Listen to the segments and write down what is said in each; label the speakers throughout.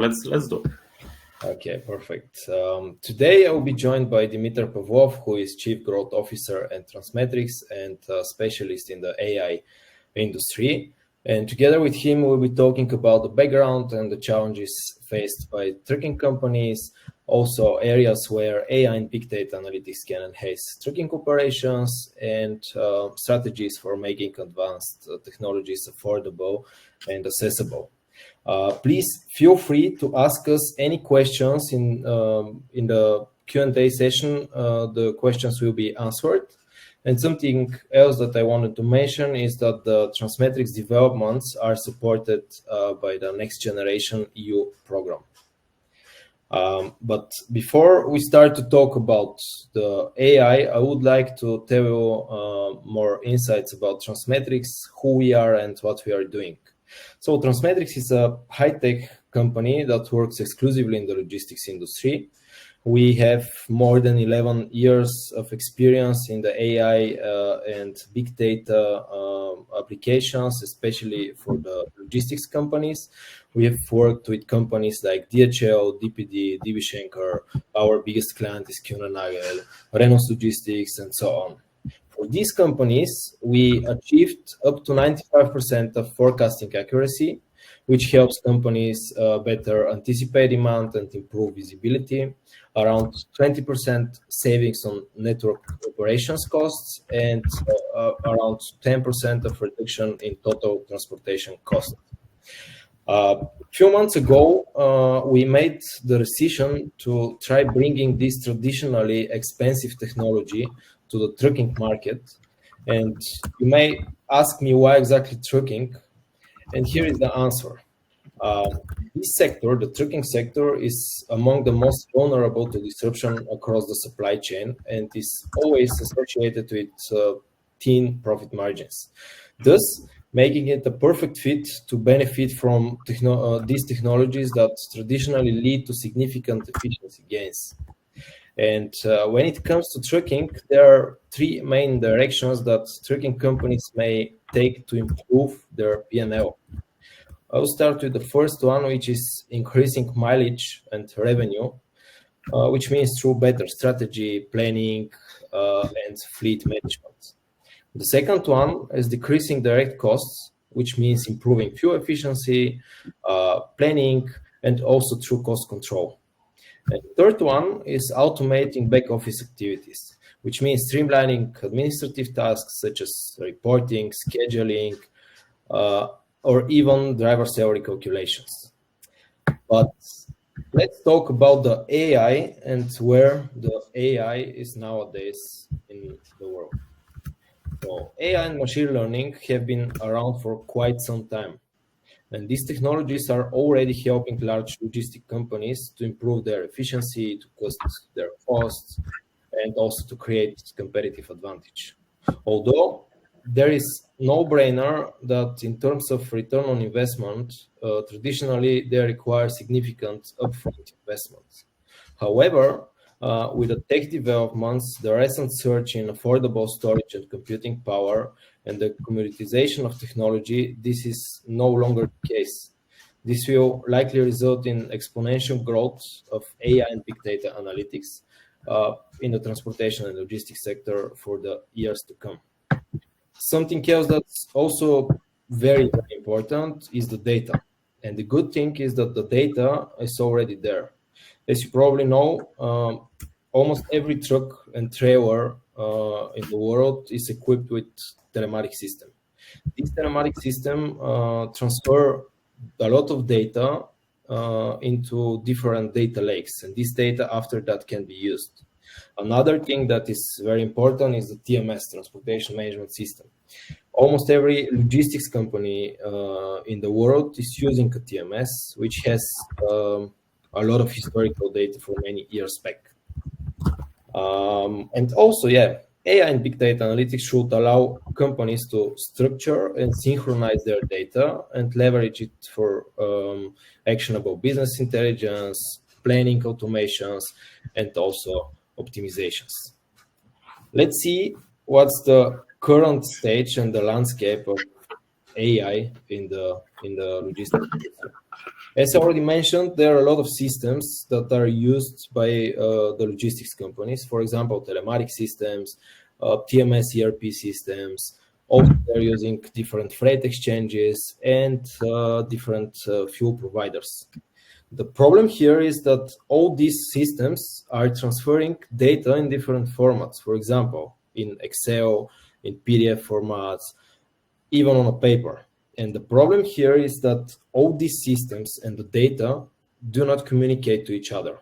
Speaker 1: let's do it.
Speaker 2: Okay, perfect. Today I will be joined by Dmitry Pavlov, who is Chief Growth Officer at Transmetrics and specialist in the AI industry. And together with him, we'll be talking about the background and the challenges faced by trucking companies, also areas where AI and big data analytics can enhance trucking operations, and strategies for making advanced technologies affordable and accessible. Please feel free to ask us any questions in the Q&A session. The questions will be answered. And something else that I wanted to mention is that the Transmetrics developments are supported by the Next Generation EU program. But before we start to talk about the AI, I would like to tell you more insights about Transmetrics, who we are and what we are doing. So Transmetrics is a high-tech company that works exclusively in the logistics industry. We have more than 11 years of experience in the AI and big data applications, especially for the logistics companies. We have worked with companies like DHL, DPD, DB Schenker. Our biggest client is Kuehne+Nagel, Renault Logistics, and so on. For these companies, we achieved up to 95% of forecasting accuracy, which helps companies better anticipate demand and improve visibility, around 20% savings on network operations costs, and around 10% of reduction in total transportation costs. A few months ago, we made the decision to try bringing this traditionally expensive technology to the trucking market. And you may ask me why exactly trucking, and here is the answer. This sector, the trucking sector, is among the most vulnerable to disruption across the supply chain and is always associated with thin profit margins, thus making it a perfect fit to benefit from these technologies that traditionally lead to significant efficiency gains. And when it comes to trucking, there are three main directions that trucking companies may take to improve their P&L. I'll start with the first one, which is increasing mileage and revenue, which means through better strategy, planning, and fleet management. The second one is decreasing direct costs, which means improving fuel efficiency, planning, and also through cost control. And the third one is automating back office activities, which means streamlining administrative tasks such as reporting, scheduling, or even driver salary calculations. But let's talk about the AI and where the AI is nowadays in the world. So AI and machine learning have been around for quite some time. And these technologies are already helping large logistic companies to improve their efficiency, to cut their costs, and also to create competitive advantage. Although there is no-brainer that in terms of return on investment, traditionally they require significant upfront investments. However, with the tech developments, the recent surge in affordable storage and computing power, and the commoditization of technology, this is no longer the case. This will likely result in exponential growth of AI and big data analytics in the transportation and logistics sector for the years to come. Something else that's also very, very important is the data. And the good thing is that the data is already there. As you probably know, almost every truck and trailer in the world is equipped with telematic system. This telematic system transfer a lot of data into different data lakes, and this data after that can be used. Another thing that is very important is the TMS, Transportation Management System. Almost every logistics company in the world is using a TMS, which has a lot of historical data for many years back. And also, AI and big data analytics should allow companies to structure and synchronize their data and leverage it for actionable business intelligence, planning automations, and also optimizations. Let's see what's the current stage and the landscape of AI in the logistics industry. As I already mentioned, there are a lot of systems that are used by the logistics companies. For example, telematic systems, TMS ERP systems. Also, they're using different freight exchanges and different fuel providers. The problem here is that all these systems are transferring data in different formats. For example, in Excel, in PDF formats, even on a paper. And the problem here is that all these systems and the data do not communicate to each other.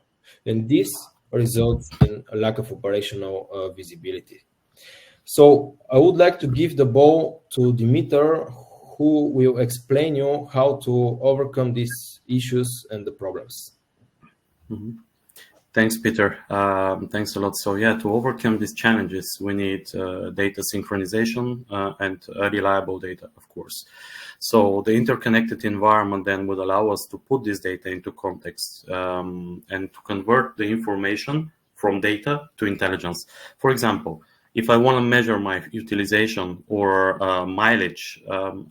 Speaker 2: And this results in a lack of operational visibility. So I would like to give the ball to Dimitar, who will explain you how to overcome these issues and the problems.
Speaker 1: Mm-hmm. Thanks, Peter. Thanks a lot. So yeah, to overcome these challenges, we need data synchronization and reliable data, of course. So the interconnected environment then would allow us to put this data into context and to convert the information from data to intelligence. For example, if I want to measure my utilization or mileage,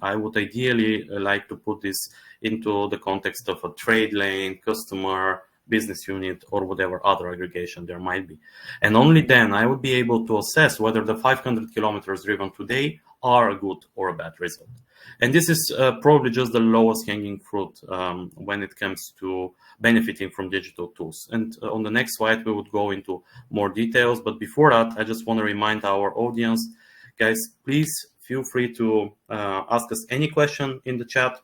Speaker 1: I would ideally like to put this into the context of a trade lane, customer, business unit, or whatever other aggregation there might be. And only then I would be able to assess whether the 500 kilometers driven today are a good or a bad result. And this is probably just the lowest hanging fruit when it comes to benefiting from digital tools. And on the next slide, we would go into more details. But before that, I just want to remind our audience, guys, please feel free to ask us any question in the chat,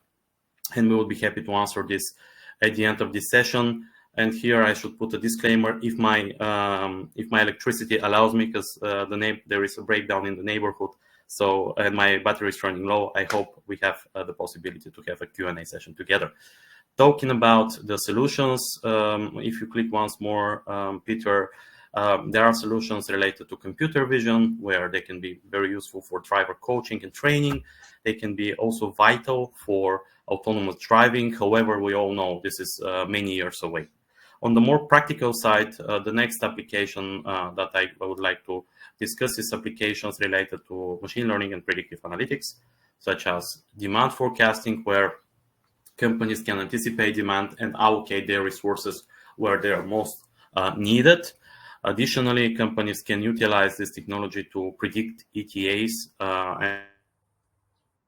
Speaker 1: and we will be happy to answer this at the end of this session. And here I should put a disclaimer: if my electricity allows me, because there is a breakdown in the neighborhood, so and my battery is running low, I hope we have the possibility to have a Q&A session together. Talking about the solutions, if you click once more, Peter, there are solutions related to computer vision, where they can be very useful for driver coaching and training. They can be also vital for autonomous driving. However, we all know this is many years away. On the more practical side, the next application that I would like to discuss is applications related to machine learning and predictive analytics, such as demand forecasting, where companies can anticipate demand and allocate their resources where they are most needed. Additionally, companies can utilize this technology to predict ETAs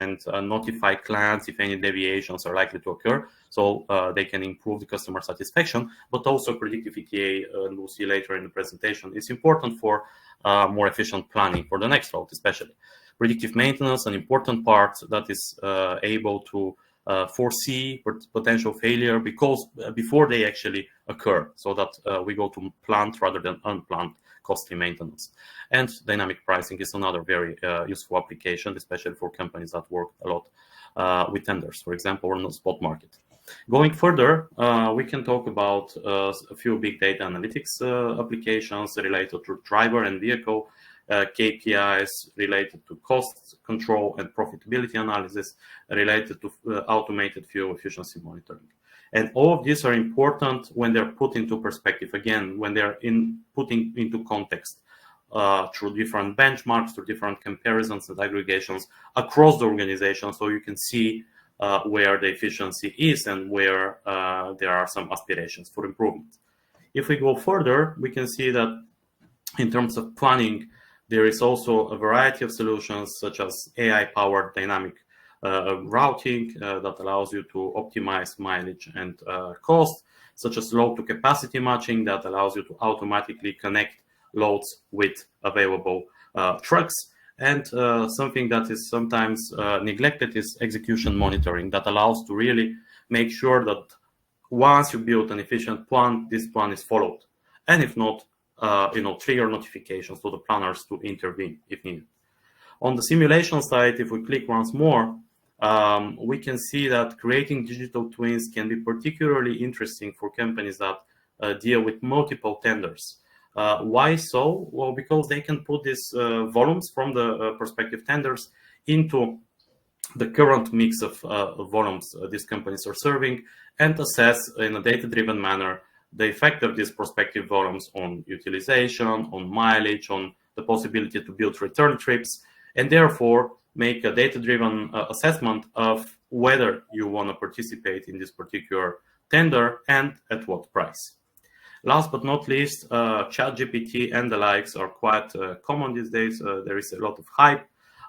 Speaker 1: and notify clients if any deviations are likely to occur, so they can improve the customer satisfaction. But also predictive ETA, and we'll see later in the presentation, is important for more efficient planning for the next route, especially. Predictive maintenance, an important part that is able to foresee potential failure before they actually occur, so that we go to planned rather than unplanned costly maintenance. And dynamic pricing is another very useful application, especially for companies that work a lot with tenders, for example, or on the spot market. Going further, we can talk about a few big data analytics applications related to driver and vehicle KPIs, related to cost control and profitability analysis, related to automated fuel efficiency monitoring. And all of these are important when they're put into perspective, again, when they're putting into context through different benchmarks, through different comparisons and aggregations across the organization, so you can see where the efficiency is and where there are some aspirations for improvement. If we go further, we can see that in terms of planning, there is also a variety of solutions, such as AI-powered dynamic routing that allows you to optimize mileage and cost, such as load-to-capacity matching that allows you to automatically connect loads with available trucks. And something that is sometimes neglected is execution monitoring that allows to really make sure that once you build an efficient plan, this plan is followed. And if not, trigger notifications to the planners to intervene if needed. On the simulation side, if we click once more, we can see that creating digital twins can be particularly interesting for companies that deal with multiple tenders. Why so? Well, because they can put these volumes from the prospective tenders into the current mix of volumes these companies are serving and assess in a data-driven manner the effect of these prospective volumes on utilization, on mileage, on the possibility to build return trips, and therefore make a data-driven assessment of whether you want to participate in this particular tender and at what price. Last but not least, ChatGPT and the likes are quite common these days. There is a lot of hype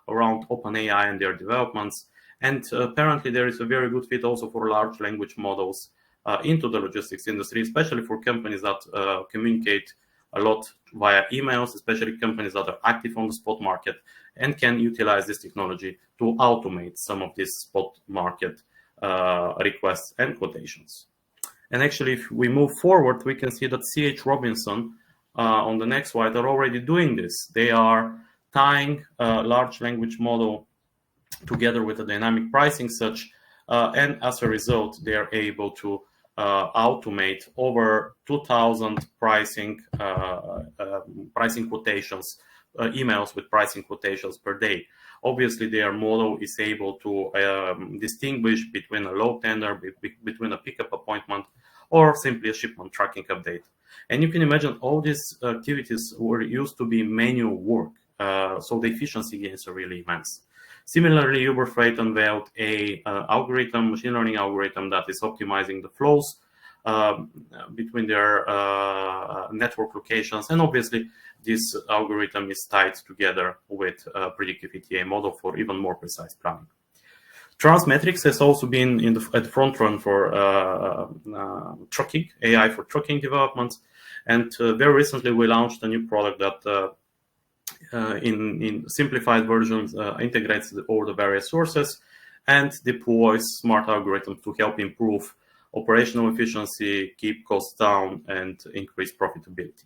Speaker 1: around OpenAI and their developments. And apparently there is a very good fit also for large language models into the logistics industry, especially for companies that communicate a lot via emails, especially companies that are active on the spot market and can utilize this technology to automate some of these spot market requests and quotations. And actually, if we move forward, we can see that C.H. Robinson on the next slide are already doing this. They are tying a large language model together with a dynamic pricing search, and as a result, they are able to automate over 2,000 pricing quotations, emails with pricing quotations per day. Obviously, their model is able to distinguish between a low tender, between a pickup appointment, or simply a shipment tracking update. And you can imagine all these activities were used to be manual work, so the efficiency gains are really immense. Similarly, Uber Freight unveiled a machine learning algorithm that is optimizing the flows between their network locations. And obviously, this algorithm is tied together with a predictive ETA model for even more precise planning. Transmetrics has also been at the front run for trucking, AI for trucking developments. And very recently, we launched a new product that in simplified versions integrates all the various sources and deploys smart algorithms to help improve operational efficiency, keep costs down, and increase profitability.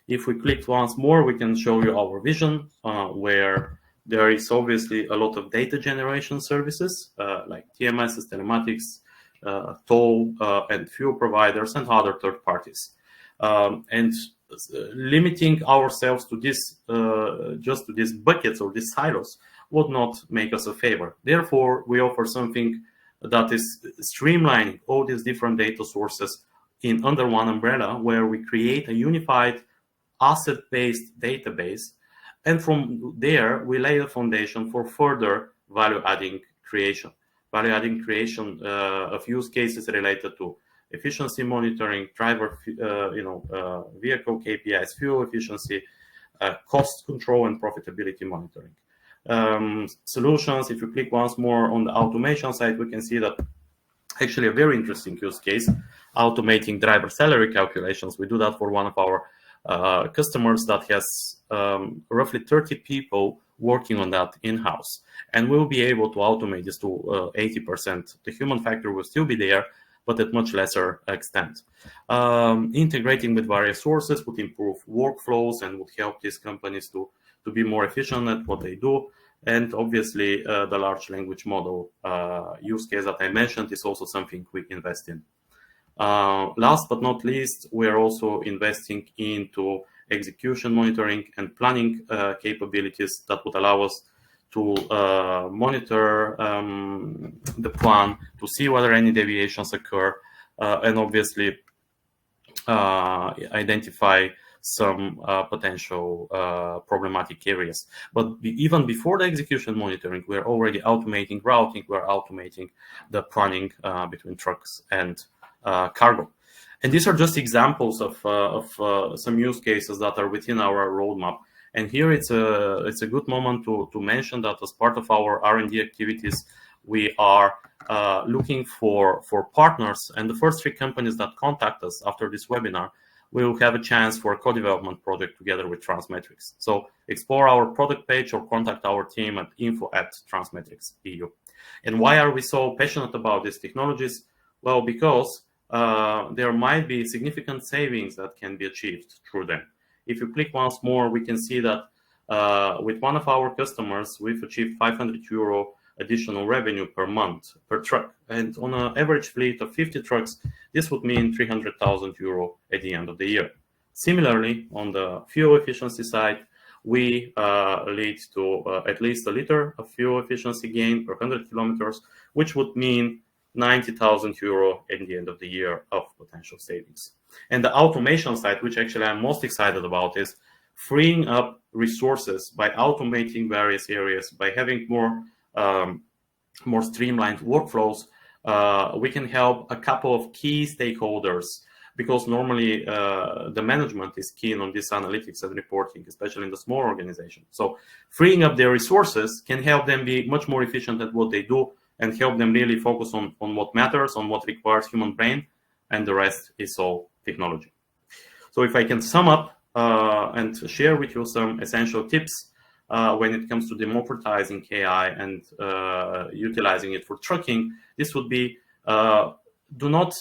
Speaker 1: If we click once more, we can show you our vision, where there is obviously a lot of data generation services like TMSs, telematics, toll and fuel providers, and other third parties. And limiting ourselves to this, just to these buckets or these silos would not make us a favor. Therefore, we offer something that is streamlining all these different data sources under one umbrella, where we create a unified asset-based database. And from there, we lay the foundation for further value-adding creation. Value-adding creation of use cases related to efficiency monitoring, driver, vehicle KPIs, fuel efficiency, cost control, and profitability monitoring. Solutions, if you click once more on the automation side, we can see that actually a very interesting use case, automating driver salary calculations. We do that for one of our customers that has roughly 30 people working on that in-house. And we'll be able to automate this to 80%. The human factor will still be there, but at much lesser extent. Integrating with various sources would improve workflows and would help these companies to be more efficient at what they do. And obviously, the large language model use case that I mentioned is also something we invest in. Last but not least, we are also investing into execution monitoring and planning capabilities that would allow us to monitor the plan, to see whether any deviations occur, and obviously identify some potential problematic areas. But even before the execution monitoring, we're already automating routing, we're automating the planning between trucks and cargo. And these are just examples of some use cases that are within our roadmap. And here it's a good moment to mention that as part of our R&D activities, we are looking for partners. And the first 3 companies that contact us after this webinar will have a chance for a co-development project together with Transmetrics. So explore our product page or contact our team at info@transmetrics.eu. And why are we so passionate about these technologies? Well, because there might be significant savings that can be achieved through them. If you click once more, we can see that with one of our customers, we've achieved €500 additional revenue per month per truck. And on an average fleet of 50 trucks, this would mean €300,000 at the end of the year. Similarly, on the fuel efficiency side, we lead to at least a liter of fuel efficiency gain per 100 kilometers, which would mean €90,000 at the end of the year of potential savings. And the automation side, which actually I'm most excited about, is freeing up resources by automating various areas, by having more streamlined workflows, we can help a couple of key stakeholders, because normally the management is keen on this analytics and reporting, especially in the small organization. So freeing up their resources can help them be much more efficient at what they do and help them really focus on what matters, on what requires human brain, and the rest is all technology. So if I can sum up and share with you some essential tips when it comes to democratizing AI and utilizing it for trucking, this would be, do not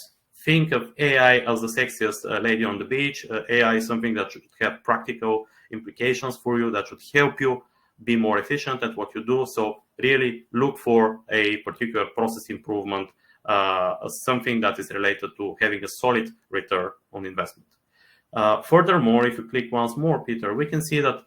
Speaker 1: think of AI as the sexiest lady on the beach. AI is something that should have practical implications for you, that should help you be more efficient at what you do. So really look for a particular process improvement, something that is related to having a solid return on investment. Furthermore, if you click once more, Peter, we can see that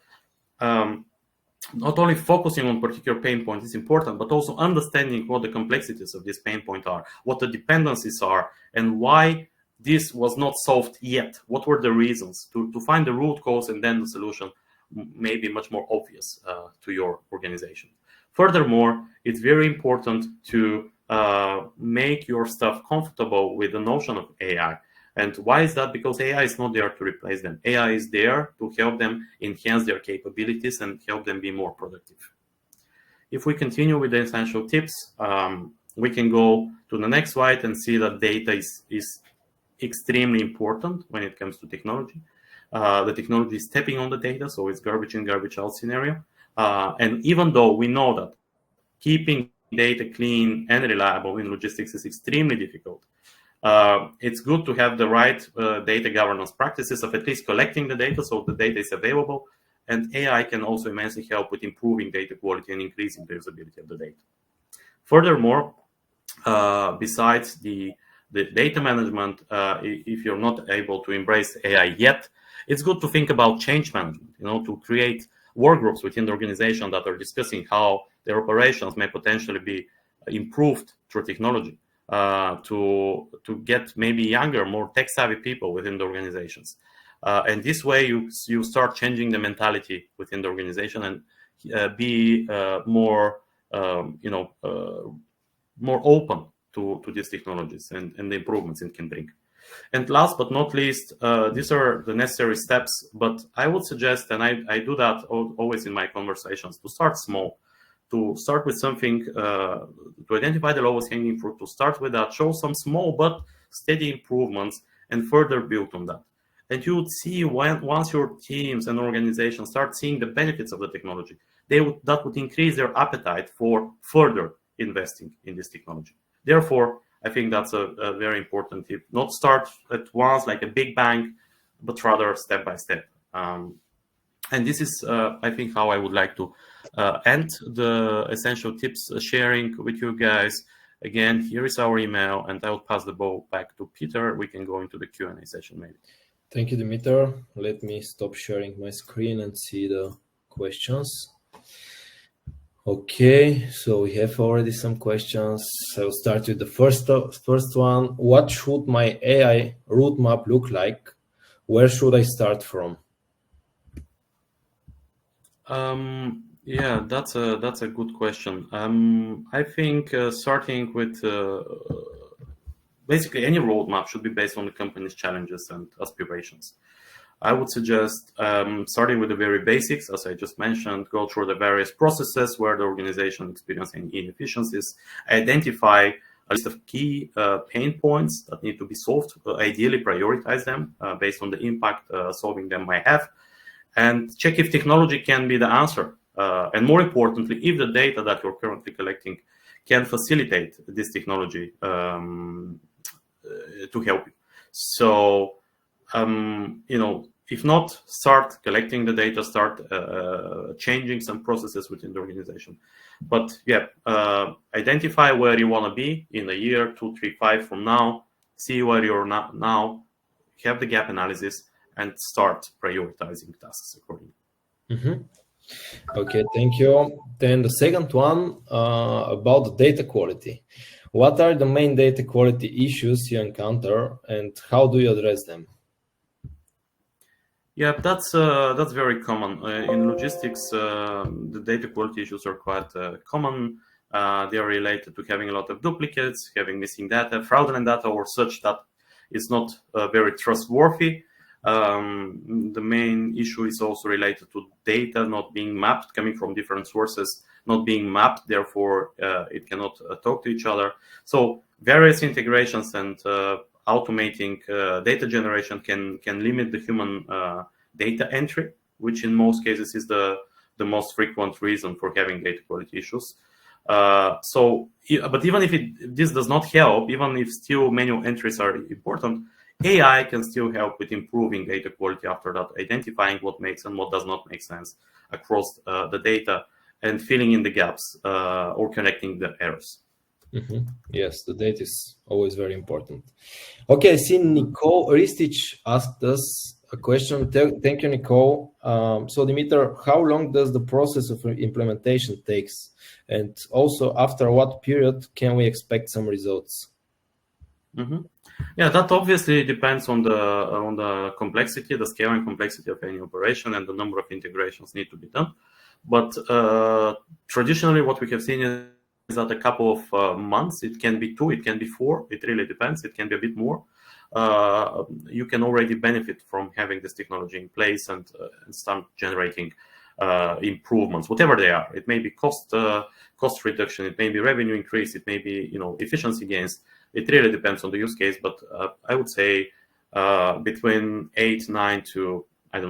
Speaker 1: not only focusing on particular pain point is important, but also understanding what the complexities of this pain point are, what the dependencies are, and why this was not solved yet. What were the reasons? To find the root cause, and then the solution may be much more obvious to your organization. Furthermore, it's very important to make your staff comfortable with the notion of AI. And why is that? Because AI is not there to replace them. AI is there to help them enhance their capabilities and help them be more productive. If we continue with the essential tips, we can go to the next slide and see that data is extremely important when it comes to technology. The technology is stepping on the data, so it's garbage in, garbage out scenario. And even though we know that keeping data clean and reliable in logistics is extremely difficult, it's good to have the right data governance practices of at least collecting the data so the data is available. And AI can also immensely help with improving data quality and increasing the usability of the data. Furthermore, besides the data management, if you're not able to embrace AI yet, it's good to think about change management, to create work groups within the organization that are discussing how their operations may potentially be improved through technology, to get maybe younger, more tech-savvy people within the organizations. And this way you start changing the mentality within the organization and be more open to these technologies and the improvements it can bring. And last but not least, these are the necessary steps, but I would suggest, and I do that always in my conversations, to start small, to start with something, to identify the lowest hanging fruit, to start with that, show some small but steady improvements, and further build on that. And you would see once your teams and organizations start seeing the benefits of the technology, that would increase their appetite for further investing in this technology. Therefore, I think that's a very important tip. Not start at once like a big bang, but rather step by step. And this is, I think, how I would like to end the essential tips sharing with you guys. Again, here is our email, and I will pass the ball back to Peter. We can go into the Q&A session maybe.
Speaker 2: Thank you, Dimitar. Let me stop sharing my screen and see the questions. Okay, so we have already some questions. I'll start with the first one. What should my AI roadmap look like? Where should I start from?
Speaker 1: Yeah, that's a good question. I think starting with basically any roadmap should be based on the company's challenges and aspirations. I would suggest starting with the very basics, as I just mentioned, go through the various processes where the organization experiencing inefficiencies, identify a list of key pain points that need to be solved, ideally prioritize them based on the impact solving them might have, and check if technology can be the answer. And more importantly, if the data that you're currently collecting can facilitate this technology to help you. So, if not, start collecting the data, start changing some processes within the organization. But yeah, identify where you want to be in a year, 2, 3, 5 from now, see where you're now, have the gap analysis, and start prioritizing tasks accordingly.
Speaker 2: Mm-hmm. Okay, thank you. Then the second one about the data quality. What are the main data quality issues you encounter and how do you address them?
Speaker 1: Yeah, that's very common in logistics. The data quality issues are quite common. They are related to having a lot of duplicates, having missing data, fraudulent data, or such that is not very trustworthy. The main issue is also related to data not being mapped, coming from different sources, not being mapped. Therefore, it cannot talk to each other. So various integrations and automating data generation can limit the human data entry, which in most cases is the most frequent reason for having data quality issues. But even if this does not help, even if still manual entries are important, AI can still help with improving data quality after that, identifying what makes and what does not make sense across the data and filling in the gaps or correcting the errors.
Speaker 2: Mm-hmm. Yes, the data is always very important. Okay, I see Nicole Ristich asked us a question. Thank you, Nicole. So, Dimitar, how long does the process of implementation takes? And also, after what period can we expect some results?
Speaker 1: Mm-hmm. Yeah, that obviously depends on the complexity, the scale and complexity of any operation, and the number of integrations need to be done. But traditionally, what we have seen is that a couple of months, it can be 2, it can be 4, it really depends, it can be a bit more. You can already benefit from having this technology in place and start generating improvements, whatever they are. It may be cost reduction, it may be revenue increase, it may be efficiency gains. It really depends on the use case, but I would say between 8, 9 to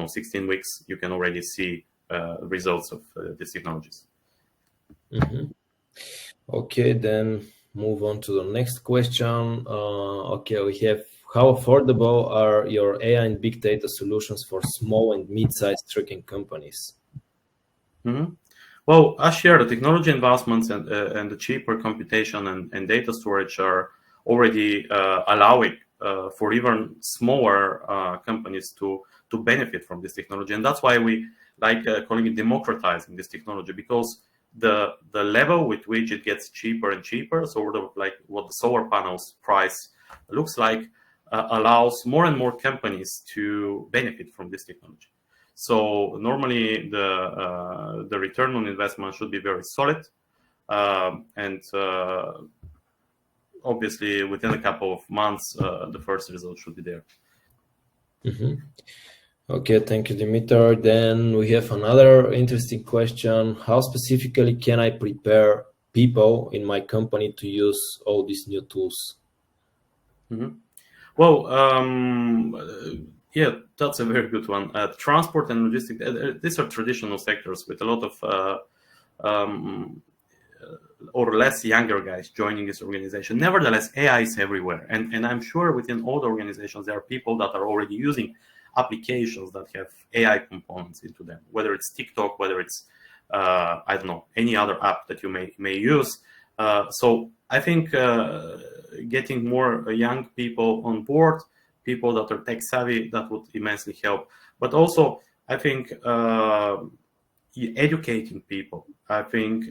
Speaker 1: 16 weeks, you can already see results of these technologies.
Speaker 2: Mm-hmm. Okay, then move on to the next question. Okay, we have, how affordable are your AI and big data solutions for small and mid-sized trucking companies?
Speaker 1: Mm-hmm. Well, as shared, the technology advancements and the cheaper computation and data storage are already allowing for even smaller companies to benefit from this technology. And that's why we like calling it democratizing this technology, because the level with which it gets cheaper and cheaper, sort of like what the solar panels price looks like, allows more and more companies to benefit from this technology. So normally the return on investment should be very solid, and obviously within a couple of months the first result should be there.
Speaker 2: Mm-hmm. Okay, thank you, Dimitar. Then we have another interesting question. How specifically can I prepare people in my company to use all these new tools?
Speaker 1: Mm-hmm. Well, yeah, that's a very good one. Transport and logistics, these are traditional sectors with a lot of or less younger guys joining this organization. Nevertheless, AI is everywhere. And I'm sure within all the organizations, there are people that are already using applications that have AI components into them, whether it's TikTok, whether it's, any other app that you may use. So I think getting more young people on board, people that are tech savvy, that would immensely help. But also, I think educating people, I think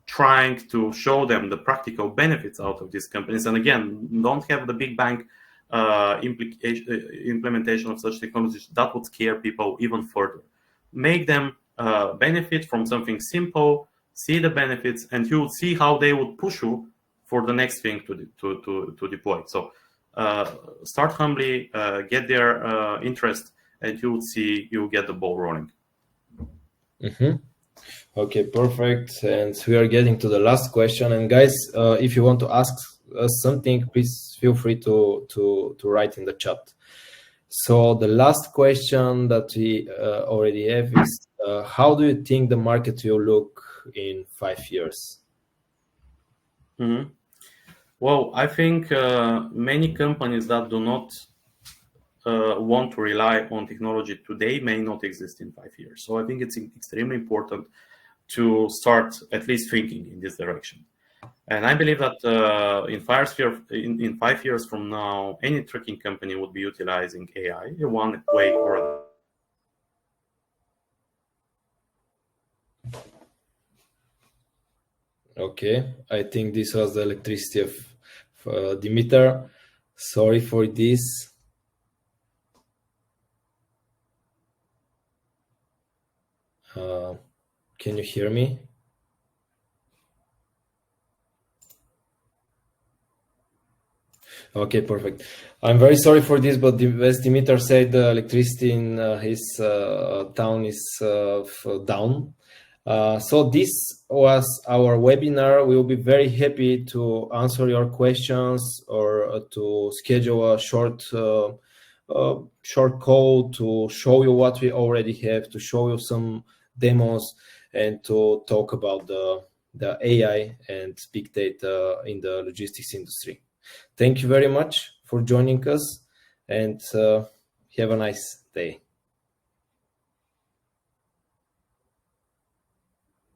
Speaker 1: trying to show them the practical benefits out of these companies. And again, don't have the big bang implementation of such technologies that would scare people even further. Make them benefit from something simple, see the benefits, and you will see how they would push you for the next thing to deploy. So start humbly, get their interest, and you will see you'll get the ball rolling.
Speaker 2: Mm-hmm. Okay, perfect. And we are getting to the last question. And guys, if you want to ask us something, please feel free to write in the chat. So the last question that we already have is, how do you think the market will look in 5 years?
Speaker 1: Mm-hmm. Well, I think many companies that do not want to rely on technology today may not exist in 5 years. So I think it's extremely important to start at least thinking in this direction. And I believe that in 5 years from now, any trucking company would be utilizing AI in one way or another.
Speaker 2: Okay, I think this was the electricity of Dimitar. Sorry for this. Can you hear me? Okay, perfect. I'm very sorry for this, but as Dimitar said, the electricity in his town is down. So this was our webinar. We will be very happy to answer your questions or to schedule a short call to show you what we already have, to show you some demos, and to talk about the AI and big data in the logistics industry. Thank you very much for joining us, and have a nice day.